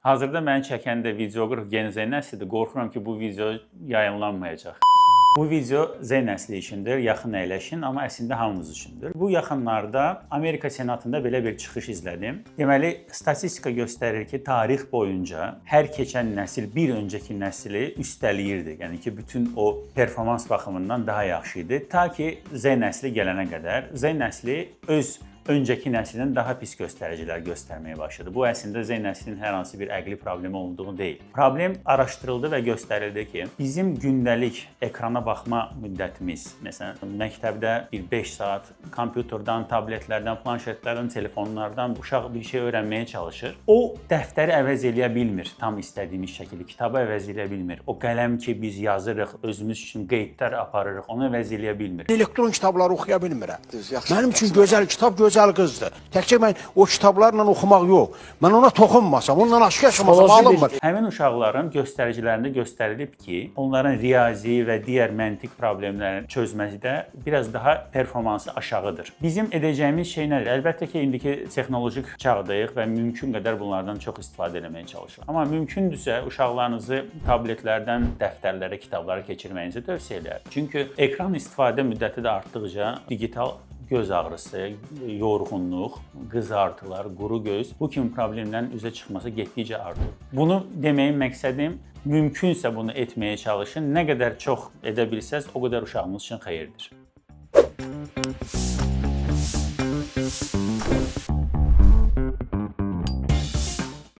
Hazırda məni çəkəndə videoqraf Gen Z nəslidir. Qorxuram ki, bu video yayımlanmayacaq. Bu video Z nəsli üçündür, yaxın əyləşin, amma əslində hamımız üçündür. Bu yaxınlarda Amerika Senatında belə bir çıxış izlədim. Deməli, statistika göstərir ki, tarix boyunca hər keçən nəsil bir öncəki nəsli üstələyirdi. Yəni ki, bütün o performans baxımından daha yaxşı idi. Ta ki, Z nəsli gələnə qədər Z nəsli öz öncəki nəsldən daha pis göstəricilər göstərməyə başladı. Bu əslində Z nəslinin hər hansı bir əqli problemi olduğu deyil. Problem araşdırıldı və göstərildi ki, bizim gündəlik ekrana baxma müddətimiz, məsələn, məktəbdə bir 5 saat kompüterdən, tabletlərdən, planşetlərdən, telefonlardan uşaq bir şey öyrənməyə çalışır. O dəftəri əvəz eləyə bilmir tam istədiyimiz şəkildə, kitabı əvəz eləyə bilmir. O qələm ki biz yazırıq, özümüz üçün qeydlər aparırıq, onu əvəz eləyə bilmir. Elektron kitabları oxuya bilmirəm. Mənim üçün gözəl kitab gözəl qızdır. Təkcə mən o kitablarla oxumaq yox. Mən ona toxunmasam, ondan aşk yaşamasam alınmır. Həmin uşaqların göstəricilərində göstərilib ki, onların riyazi və digər məntiq problemlərini çözməkdə biraz daha performansı aşağıdır. Bizim edəcəyimiz şey nədir? Əlbəttə ki, indiki texnoloji çağdayıq və mümkün qədər bunlardan çox istifadə etməyə çalışırıq. Amma mümkündürsə uşaqlarınızı tabletlərdən dəftərlərə, kitablara keçirməyinizi tövsiyə edirəm. Çünki ekran istifadə müddəti də artdıqca digital göz ağrısı, yorğunluq, qızartılar, quru göz bu kimi problemlərin üzə çıxması getdikcə artır. Bunu deməyin məqsədim mümkünsə bunu etməyə çalışın. Nə qədər çox edə bilsəz, o qədər uşağınız üçün xeyirdir.